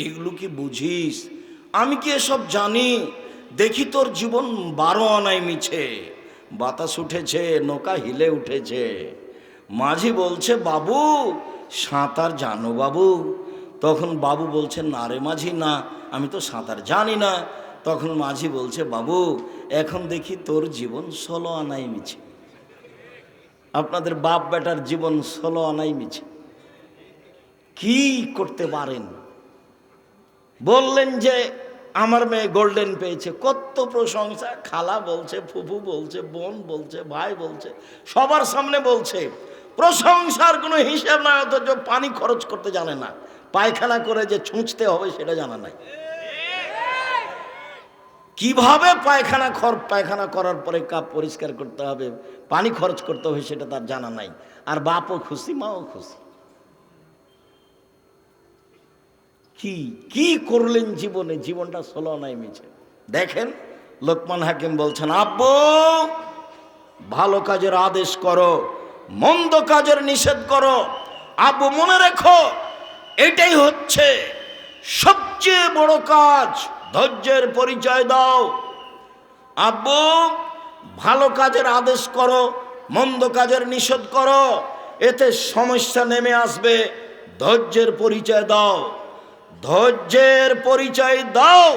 এগুলো কি বুঝিস, আমি কি এসব জানি, দেখি তোর জীবন 12 আনাই মিছে। বাতাস উঠেছে, নৌকা হিলে উঠেছে। মাঝি বলছে বাবু সাঁতার জানো বাবু? তখন বাবু বলছে না রে মাঝি, না, আমি তো সাঁতার জানি না। তখন মাঝি বলছে বাবু এখন দেখি তোর জীবন 16 আনাই মিছে। আপনাদের বাপ বেটার জীবন 16 আনাই মিছে। কি করতে পারেন? বললেন যে আমার মেয়ে গোল্ডেন পেয়েছে, কত প্রশংসা, খালা বলছে, ফুফু বলছে, বোন বলছে, ভাই বলছে, সবার সামনে বলছে, প্রশংসার কোনো হিসাব না। অথচ পানি খরচ করতে জানে না, পায়খানা করে যে ছুঁচতে হবে সেটা জানা নাই। কিভাবে পায়খানা করার পরে কাপ পরিষ্কার করতে হবে, পানি খরচ করতে হবে সেটা তার জানা নাই। আর বাপও খুশি, মাও খুশি। কি করলেন জীবনে, জীবনটা 16 নাই মিছে। দেখেন লোকমান হাকিম বলছেন আব্বু ভালো কাজের আদেশ করো, মন্দ কাজের নিষেধ করো। আব্বু মনে রেখো এটাই হচ্ছে সবচেয়ে বড় কাজ, ধৈর্যের পরিচয় দাও। আব্বু ভালো কাজের আদেশ করো, মন্দ কাজের নিষেধ করো, এতে সমস্যা নেমে আসবে। ধৈর্যের পরিচয় দাও, ধৈর্যের পরিচয় দাও।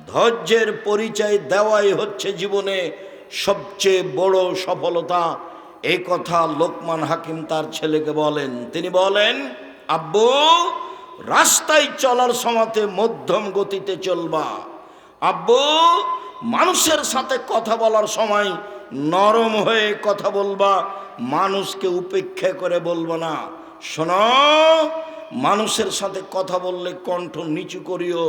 ধৈর্যের পরিচয় দেওয়াই হচ্ছে জীবনে সবচেয়ে বড় সফলতা। এই কথা লোকমান হাকিম তার ছেলেকে বলেন। তিনি বলেন আব্বু রাস্তায় চলার সময়তে মধ্যম গতিতে চলবা। আব্বু মানুষের সাথে কথা বলার সময় নরম হয়ে কথা বলবা, মানুষকে উপেক্ষা করে বলবো না। শোনো, মানুষের সাথে কথা বললে কণ্ঠ নিচু করিও,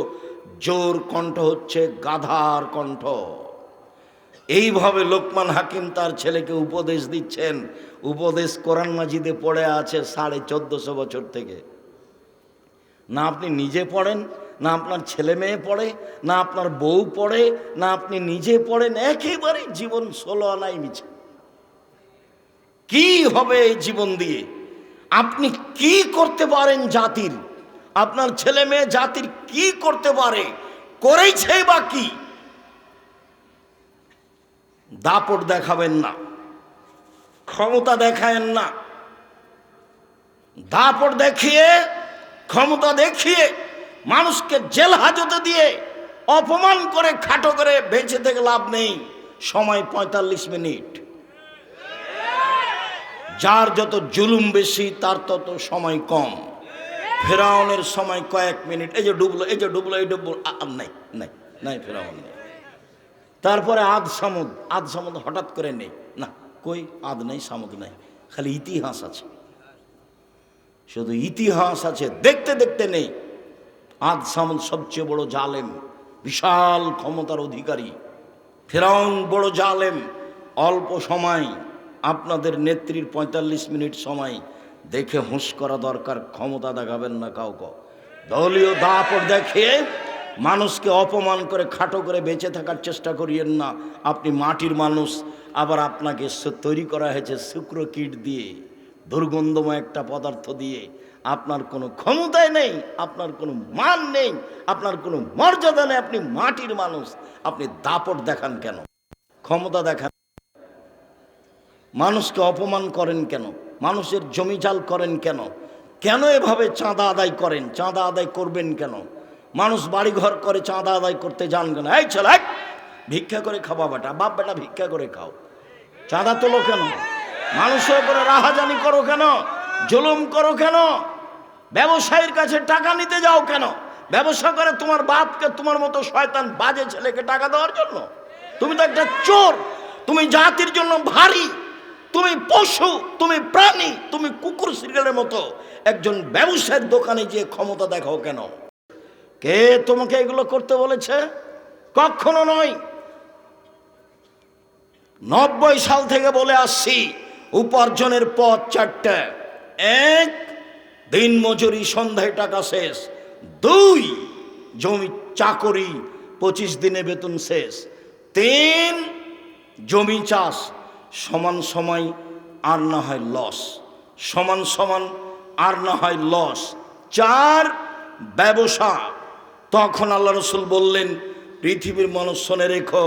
জোর কণ্ঠ হচ্ছে গাধার কণ্ঠ। এইভাবে লোকমান হাকিম তার ছেলেকে উপদেশ দিচ্ছেন। উপদেশ কোরআন মাজিদে পড়ে আছে 1450 বছর থেকে। না আপনি নিজে পড়েন না আপনার ছেলে মেয়ে পড়ে, না আপনার বউ পড়ে, না আপনি নিজে পড়েন, একেবারে জীবন 16 আনাই মিছে। কি হবে এই জীবন দিয়ে? আপনি কি করতে পারেন জাতির? আপনার ছেলে মেয়ে জাতির কি করতে পারে? করেছে বা কি? দাপট দেখাবেন না, ক্ষমতা দেখায়েন না। দাপট দেখিয়ে, ক্ষমতা দেখিয়ে, মানুষকে জেল হাজতে দিয়ে অপমান করে খাটো করে বেঁচে থেকে লাভ নেই। সময় 45 মিনিট। যার যত জুলুম বেশি তার তত সময় কম। ফেরাউনের সময় কয়েক মিনিট। এই যে ডুবলো, এই যে ডুবলো, এই ডুবলো, আর নাই নাই নাই, ফেরাউন নেই। তারপরে আদ সামুদ হঠাৎ করে নেই, না কই আদ নেই, সামুদ নেই, খালি ইতিহাস আছে, শুধু ইতিহাস আছে, দেখতে দেখতে নেই। আদ সামুদ সবচেয়ে বড় জালেম, বিশাল ক্ষমতার অধিকারী। ফেরাউন বড় জালেম। অল্প সময়, আপনাদের নেত্রীর 45 মিনিট সময় দেখে হুঁশ করা দরকার। ক্ষমতা দেখাবেন না কাউকে, দলীয় দাপট দেখিয়ে মানুষকে অপমান করে খাটো করে বেঁচে থাকার চেষ্টা করিয়েন না। আপনি মাটির মানুষ, আবার আপনাকে তৈরি করা হয়েছে শুক্র কিট দিয়ে, দুর্গন্ধময় একটা পদার্থ দিয়ে। আপনার কোনো ক্ষমতাই নেই, আপনার কোনো মান নেই, আপনার কোনো মর্যাদা নেই। আপনি মাটির মানুষ, আপনি দাপট দেখান কেন? ক্ষমতা দেখান, মানুষকে অপমান করেন কেন? মানুষের জমিজাল করেন কেন? কেন এভাবে চাঁদা আদায় করেন? চাঁদা আদায় করবেন কেন? মানুষ বাড়িঘর করে, চাঁদা আদায় করতে যান কেন? এই ছেলে, ভিক্ষা করে খাওয়া বেটা, বাপ বেটা ভিক্ষা করে খাও, চাঁদা তোলো কেন? মানুষের উপরে রাহাজানি করো কেন? জুলুম করো কেন? ব্যবসায়ীর কাছে টাকা নিতে যাও কেন? ব্যবসা করে তোমার বাপকে, তোমার মতো শয়তান বাজে ছেলেকে টাকা দেওয়ার জন্য? তুমি তো একটা চোর, তুমি জাতির জন্য ভারী, তুমি পশু, তুমি প্রাণী, তুমি কুকুর সিরিয়ালের মতো। একজন ব্যবসায়ীর দোকানে গিয়ে ক্ষমতা দেখাও কেন? কে তোমাকে এগুলো করতে বলেছে? কখনো নয়। 90 সাল থেকে বলে আসছি, উপার্জনের পথ 4টা। 1, দিন মজুরি, সন্ধ্যায় টাকা শেষ। 2, জমি চাকরি, 25 দিনে বেতন শেষ। 3, জমি চাষ, সমান সময় আর না হয় লস, সমান সমান আর না হয় লস। 4, ব্যবসা। তখন আল্লাহ রসুল বললেন, পৃথিবীর মানুষ শুনে রেখো,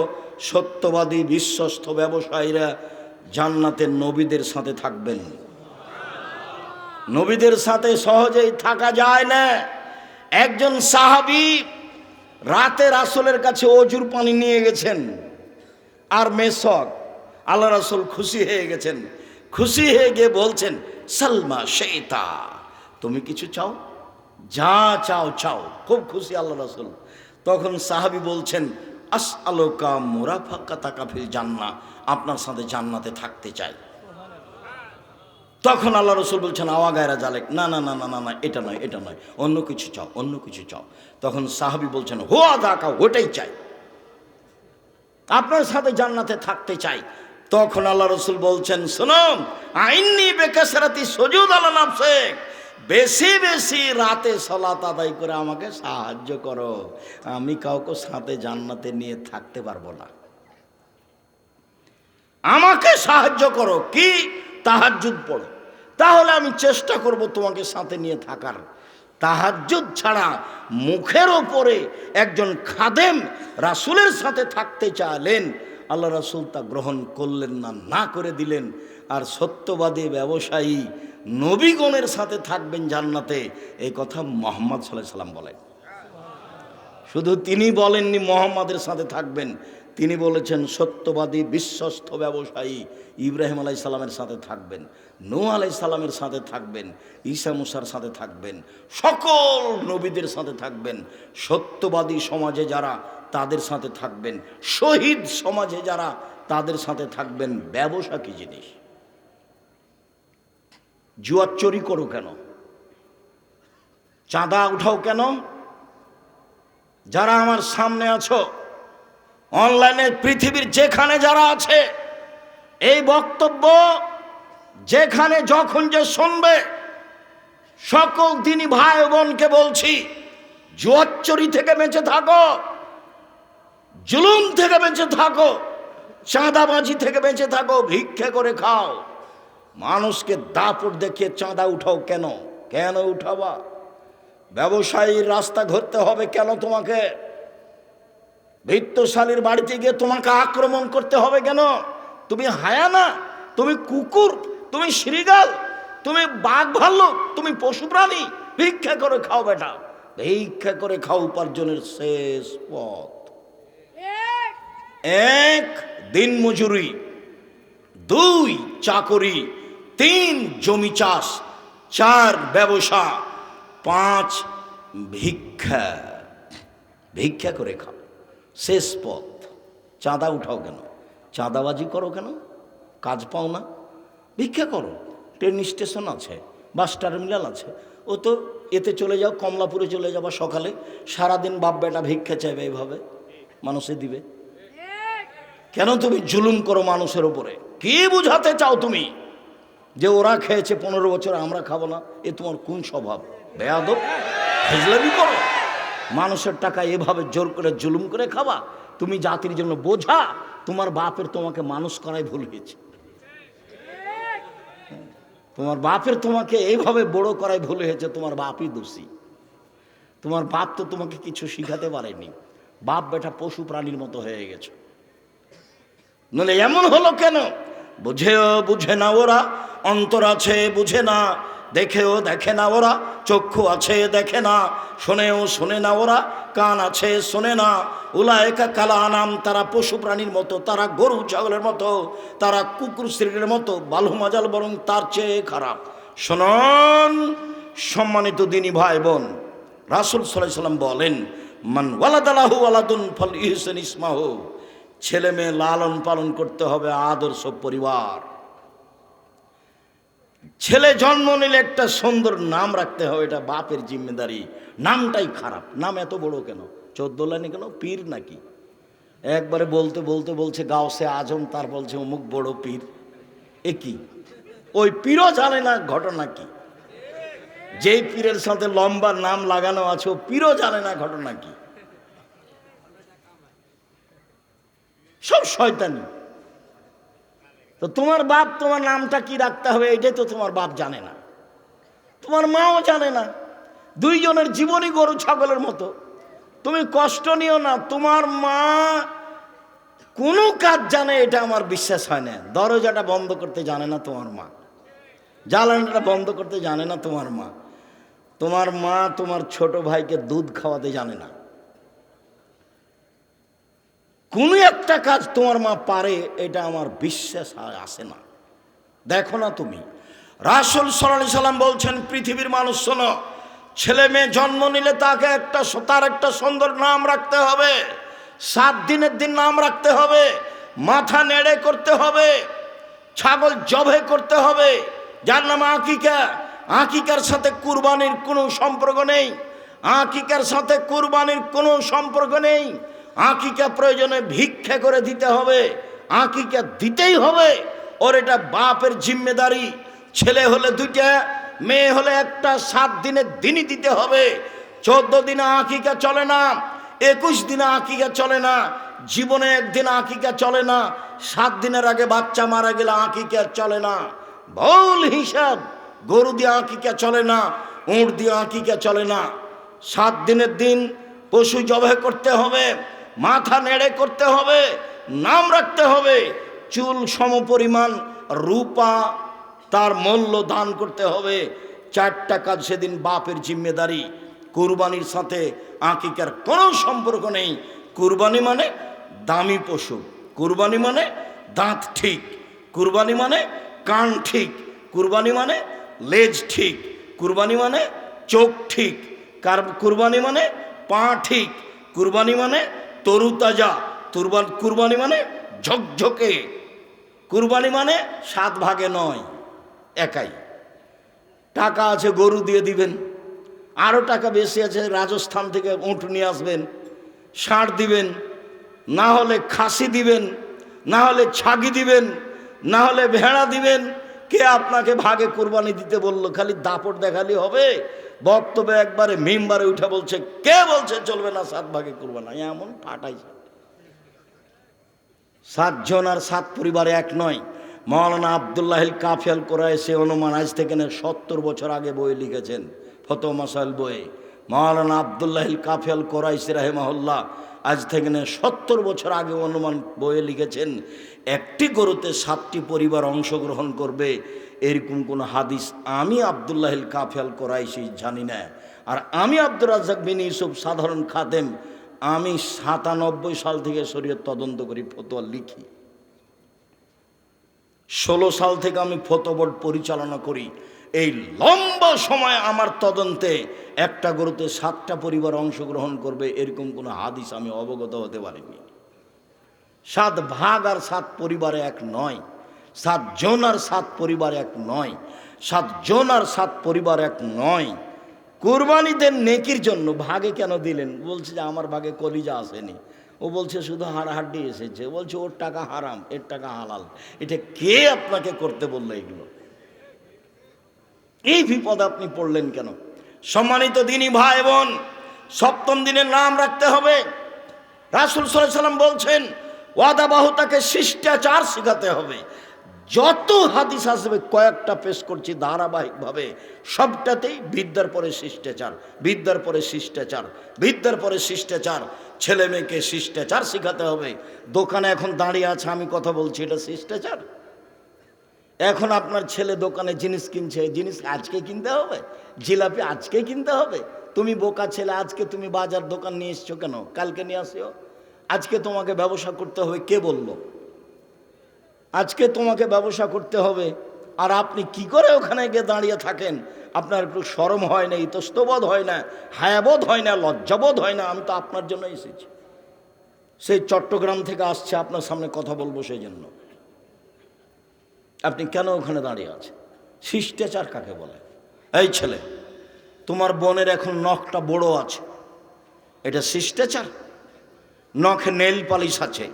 সত্যবাদী বিশ্বস্ত ব্যবসায়ীরা জান্নাতের নবীদের সাথে থাকবেন। নবীদের সাথে সহজেই থাকা যায় না। একজন সাহাবী রাতে রাসূলের কাছে অজুর পানি নিয়ে গেছেন আর মেসক। আল্লাহ রাসূল খুশি হয়ে গেছেন। খুশি হয়ে গিয়ে বলছেন, সালমা শেতা, তুমি কিছু চাও, যা চাও চাও। খুব খুশি আল্লাহ রাসূল। তখন সাহাবী বলছেন, আসআলুকা মুরাফাকাতাকা ফিল জান্নাহ, আপনার সাথে জান্নাতে থাকতে চাই। তখন আল্লাহ রসুল বলছেন, আওয়া গায়রা জালেক, না না না না না না, এটা নয়, এটা নয়, অন্য কিছু চাও, অন্য কিছু চাও। তখন সাহাবী বলছেন, হুয়া দাকা, ওটাই চাই, আপনার সাথে জান্নাতে থাকতে চাই। তখন আল্লাহ রসুল বলছেন, শোনো, আইন্নি বেকাসরাতি সুজুদ আলা নাফসিক, বেশি বেশি রাতে সালাত আদায় করে আমাকে সাহায্য করো, আমি কাউকে সাথে জান্নাতে নিয়ে থাকতে পারবো না, আমাকে সাহায্য করো। কি? তাহাজ্জুদ পড়ো, তাহলে আমি চেষ্টা করব তোমাকে সাথে নিয়ে থাকার। তাহাজ্জুদ ছাড়া মুখের ওপরে একজন খাদেম রাসূলের সাথে থাকতে চাইলেন, আল্লাহ রাসূল তা গ্রহণ করলেন না, না করে দিলেন। আর সত্যবাদী ব্যবসায়ী নবীগণের সাথে থাকবেন জান্নাতে, এই কথা মুহাম্মদ সাল্লাল্লাহু আলাইহি সাল্লাম বলেন। শুধু তিনি বলেননি মুহাম্মাদের সাথে থাকবেন, তিনি বলেছেন সত্যবাদী বিশ্বস্ত ব্যবসায়ী ইব্রাহিম আলাইহিস সালামের সাথে থাকবেন, নূহ আলাইহিস সালামের সাথে থাকবেন, ঈসা মুসার সাথে থাকবেন, সকল নবীদের সাথে থাকবেন। সত্যবাদী সমাজে যারা, তাদের সাথে থাকবেন। শহীদ সমাজে যারা, তাদের সাথে থাকবেন। ব্যবসা কি জিনিস? জুয়ার চুরি করো কেন? চাঁদা উঠাও কেন? যারা আমার সামনে আছো, অনলাইনে পৃথিবীর যেখানে যারা আছে, এই বক্তব্য যেখানে যখন যে শুনবে, সকল দিনী ভাই বোনকে বলছি, জুয়াচুরি থেকে বেঁচে থাকো, জুলুম থেকে বেঁচে থাকো, চাঁদাবাজি থেকে বেঁচে থাকো, ভিক্ষা করে খাও। মানুষকে দাপট দেখিয়ে চাঁদা উঠাও কেন? কেন উঠাবা? ব্যবসায়ীর রাস্তা ধরতে হবে কেন তোমাকে? বৃত্তশালীর বাড়িতে গিয়ে তোমাকে আক্রমণ করতে হবে কেন? তুমি হায়ানা, তুমি কুকুর, তুমি শৃগাল, তুমি বাঘ ভাল্লুক, তুমি পশু প্রাণী। ভিক্ষা করে খাও বেটা, ভিক্ষা করে খাও। উপার্জনের শেষ পথ এক দিন মজুরি, 2 চাকরি, 3 জমি চাষ, 4 ব্যবসা, 5 ভিক্ষা। ভিক্ষা করে খাও, শেষ পথ। চাঁদা উঠাও কেন? চাঁদাবাজি করো কেন? কাজ পাও না? ভিক্ষা করো। ট্রেন স্টেশন আছে, বাস টার্মিনাল আছে, ও তো এতে চলে যাও, কমলাপুরে চলে যাবা সকালে, সারাদিন বাপ বেটা ভিক্ষা চাইবে, এইভাবে মানুষে দিবে কেন? তুমি জুলুম করো মানুষের উপরে। কি বুঝাতে চাও তুমি যে ওরা খেয়েছে 15 বছর, আমরা খাবো না? এ তোমার কোন স্বভাব? বেয়াদব, ফেজলামি করো। মানুষের টাকা এভাবে জোর করে জুলুম করে খাবা? তুমি জাতির জন্য বোঝা। তোমার বাপের তোমাকে মানুষ করাই ভুল হয়েছে। তোমার বাপের তোমাকে এইভাবে বড় করাই ভুল হয়েছে। তোমার বাপই দোষী। তোমার বাপ তো তোমাকে কিছু শিখাতে পারেনি। বাপ বেটা পশু প্রাণীর মতো হয়ে গেছে। নইলে এমন হলো কেন? বুঝেও বুঝে না ওরা, অন্তর আছে বুঝে না, দেখেও দেখে না ওরা, চক্ষু আছে দেখে না, শোনেও শোনে না ওরা, কান আছে শোনে না। উলায়েকা কালা আনাম, তারা পশু প্রাণীর মতো, তারা গরু ছাগলের মতো, তারা কুকুর শ্রীর মতো, বালু মাজাল বরং তার চেয়ে খারাপ। শোনন সম্মানিত দিনী ভাই বোন, রাসূল সাল্লাল্লাহু আলাইহি সাল্লাম বলেন, মান ওয়ালাদালাহু ওয়ালাদুন ফাল ইহসান ইসমাহু, ছেলে মেয়ে লালন পালন করতে হবে আদর্শ পরিবার। ছেলে জন্ম নিলে একটা সুন্দর নাম রাখতে হবে, এটা বাপের জিম্মেদারি। নামটাই খারাপ। নাম এত বড় কেন? 14 লাইনে কেন? পীর নাকি? একবারে বলতে বলতে বলছে গাউসে আজম, তার বলছে অমুক বড় পীর। এ কি? ওই পীরও জানে না ঘটনা কি। যেই পীরের সাথে লম্বা নাম লাগানো আছে, ও পীরও জানে না ঘটনা কি। সব শয়তানি। তো তোমার বাপ তোমার নামটা কি রাখতে হবে এটাই তো তোমার বাপ জানে না, তোমার মাও জানে না। দুইজনের জীবনই গরু ছাগলের মতো। তুমি কষ্ট নিও না। তোমার মা কোনো কাজ জানে এটা আমার বিশ্বাস হয় না। দরজাটা বন্ধ করতে জানে না তোমার মা, জ্বালানিটা বন্ধ করতে জানে না তোমার মা। তোমার মা তোমার ছোট ভাইকে দুধ খাওয়াতে জানে না। কোনো একটা কাজ তোমার মা পারে এটা আমার বিশ্বাস আসে না। দেখো না তুমি, রাসূল সাল্লাল্লাহু আলাইহি সাল্লাম বলছেন, পৃথিবীর মানুষ শোনো, ছেলে মেয়ে জন্ম নিলে তাকে তার একটা সুন্দর নাম রাখতে হবে। 7 দিনের দিন নাম রাখতে হবে, মাথা নেড়ে করতে হবে, ছাগল জবে করতে হবে, যার নাম আকিকা। আকিকার সাথে কুরবানির কোনো সম্পর্ক নেই। আকিকার সাথে কুরবানির কোনো সম্পর্ক নেই। আকিকা প্রয়োজনে ভিক্ষা করে দিতে হবে, আকিকা দিতেই হবে। ওর এটা বাপের জিম্মেদারি। ছেলে হলে 2টা, মেয়ে হলে একটা। 7 দিনের দিনই দিতে হবে। 14 দিনে আকিকা চলে না, 21 দিনে আকিকা চলে না, জীবনে একদিন আকিকা চলে না। 7 দিনের আগে বাচ্চা মারা গেলে আকিকা চলে না। ভুল হিসাব। গরু দিয়ে আকিকা চলে না, উট দিয়ে আকিকা চলে না। 7 দিনের দিন পশু জবাই করতে হবে, মাথা নেড়ে করতে হবে, নাম রাখতে হবে, চুল সমপরিমাণ রূপা তার মূল্য দান করতে হবে। 4টা কাজ সেদিন বাপের জিম্মেদারি। কুরবানির সাথে আকিকার কোনো সম্পর্ক নেই। কুরবানি মানে দামি পশু, কুরবানি মানে দাঁত ঠিক, কুরবানি মানে কান ঠিক, কুরবানি মানে লেজ ঠিক, কুরবানি মানে চোখ ঠিক, কুরবানি মানে পা ঠিক, কুরবানি মানে তরুতাজা, কুরবানি মানে ঝকঝকে, কুরবানি মানে 7 ভাগে 9, একাই। টাকা আছে গরু দিয়ে দিবেন, আরও টাকা বেশি আছে রাজস্থান থেকে উট নিয়ে আসবেন, ষাঁড় দিবেন, না হলে খাসি দিবেন, না হলে ছাগি দিবেন, না হলে ভেড়া দিবেন। কে আপনাকে ভাগে কুরবানি দিতে বললো? খালি দাপট দেখালি হবে? বক্তব্যে একবারে মিম্বারে উঠে বলছে, কে বলছে চলবে না 7 ভাগে করবে না? এমন ফাটাইছে। 7 জন আর 7 পরিবারে এক নয়। মাওলানা আব্দুল্লাহিল কাফি আল কুরাইশি অনুমান আজ থেকে 70 বছর আগে বই লিখেছেন, ফতোয়া মাসাইল বই। মাওলানা আব্দুল্লাহিল কাফি আল কুরাইশি রাহিমাহুল্লাহ আজ থেকে 70 বছর আগে অনুমান বইয়ে লিখেছেন, একটি গরুতে 7টি পরিবার অংশগ্রহণ করবে, এরকম কোনো হাদিস আমি আব্দুল্লাহিল কাফি আল কুরাইশি জানি না। আর আমি আব্দুর রাজ্জাক বিন ইউসুফ সাধারণ খাদেম, আমি 97 সাল থেকে শরীয়ত তদন্ত করি, ফতোয়া লিখি। 16 সাল থেকে আমি ফতোয়া বোর্ড পরিচালনা করি। এই লম্বা সময় আমার তদন্তে একটা গরুতে 7টা পরিবার অংশগ্রহণ করবে এরকম কোনো হাদিস আমি অবগত হতে পারিনি। 7 ভাগ আর 7 পরিবারে এক নয়, 7 জন আর 7 পরিবার এক নয়, 7 জন আর 7 পরিবার এক নয়। কুরবানি দেন নেকির জন্য, ভাগে কেন দিলেন? বলছে যে আমার ভাগে কলিজা আসেনি। ও বলছে শুধু হাড়হাড্ডি এসেছে। বলছে ওর টাকা হারাম, এর টাকা হালাল। এটা কে আপনাকে করতে বললো এগুলো? এই বিপদ আপনি পড়লেন কেন? সম্মানিত দিনী ভাই বোন, 7ম দিনের নাম রাখতে হবে। রাসূল সাল্লাল্লাহু আলাইহি ওয়াসাল্লাম বলছেন ওয়াদা বাহুতাকে শিষ্টাচার শেখাতে হবে। যত হাদিস আসবে কয়েকটা পেশ করছি ধারাবাহিকভাবে, সবটাতেই বিদ্যার পরে শিষ্টাচার, বিদ্যার পরে শিষ্টাচার, বিদ্যার পরে শিষ্টাচার। ছেলে মেয়েকে শিষ্টাচার শেখাতে হবে। দোকানে এখন দাঁড়িয়ে আছে, আমি কথা বলছি, এটা শিষ্টাচার? এখন আপনার ছেলে দোকানে জিনিস কিনছে, জিনিস আজকে কিনতে হবে? জিলাপি আজকে কিনতে হবে? তুমি বোকা ছেলে, আজকে তুমি বাজার দোকান নিয়ে এসছো কেন? কালকে নিয়ে আসিও। আজকে তোমাকে ব্যবসা করতে হবে, কে বলল? আজকে তোমাকে ব্যবসা করতে হবে। আর আপনি কি করে ওখানে গিয়ে দাঁড়িয়ে থাকেন? আপনার একটু শরম হয় না, ইতস্তবোধ হয় না, হায়াবোধ হয় না, লজ্জাবোধ হয় না? আমি তো আপনার জন্য এসেছি, সেই চট্টগ্রাম থেকে আসছে আপনার সামনে কথা বলবো, সেই জন্য। আপনি কেন ওখানে দাঁড়িয়ে আছেন? শিষ্টাচার কাকে বলে? এই ছেলে, তোমার বোনের এখন নখটা বড় আছে, এটা শিষ্টাচার? নখে নেইল পালিশ আছে।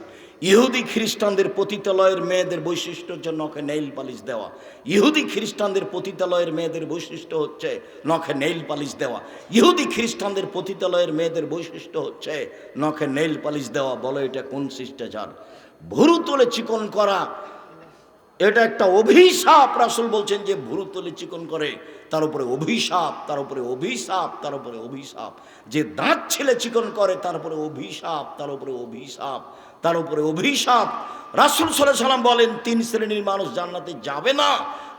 ইহুদি খ্রিস্টানদের পতিতালয়ের মেয়েদের বৈশিষ্ট্য হচ্ছে নখে নেইল পালিশ দেওয়া। ইহুদি খ্রিস্টানদের পতিতালয়ের মেয়েদের বৈশিষ্ট্য হচ্ছে নখে নেইল পালিশ দেওয়া। ইহুদি খ্রিস্টানদের পতিতালয়ের মেয়েদের বৈশিষ্ট্য হচ্ছে নখে নেইল পালিশ দেওয়া। বলো এটা কোন শিষ্টাচার? ভুরু তুলে চিকন করা, এটা একটা অভিশাপ। রাসূল বলছেন যে ভুরু তুলে চিকন করে তার উপরে অভিশাপ, তার উপরে অভিশাপ, তার উপরে অভিশাপ। যে দাঁত ছেলে চিকন করে তার উপরে অভিশাপ, তার উপরে অভিশাপ, তার উপরে অভিশাপ। রাসূল সাল্লাল্লাহু আলাইহি ওয়াসাল্লাম বলেন 3 শ্রেণীর মানুষ জান্নাতে যাবে না।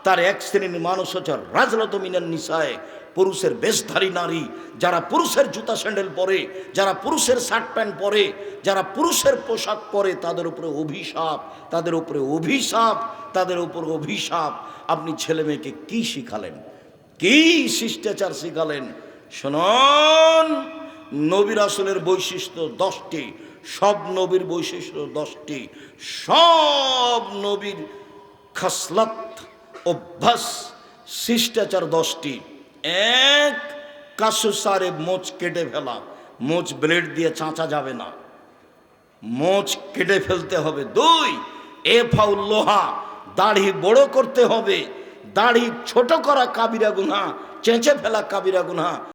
তার 1 শ্রেণীর মানুষ হচ্ছে রাজলাতু মিনান নিসায়ে, পুরুষের বেশধারী নারী, যারা পুরুষের জুতা স্যান্ডেল পরে, যারা পুরুষের শার্ট প্যান্ট পরে, যারা পুরুষের পোশাক পরে, তাদের উপরে অভিশাপ, তাদের উপরে অভিশাপ, তাদের উপর অভিশাপ। আপনি ছেলে মেয়েকে কি শিখালেন? কি শিষ্টাচার শিখালেন? শুনুন, নবী রাসূলের বৈশিষ্ট্য 10টি, সব নবীর বৈশিষ্ট্য 10টি, সব নবীর খাসলাত, অভ্যাস, শিষ্টাচার 10টি। 1, কাসুসারে মোচ কেটে ফেলা। মোচ ব্লেড দিয়ে চাঁচা যাবে না, মোচ কেটে ফেলতে হবে। 2, এফাউল লোহা, দাড়ি বড় করতে হবে। দাড়ি ছোট করা কাবিরা গুনাহ, চেঁচে ফেলা কাবিরা গুনাহ।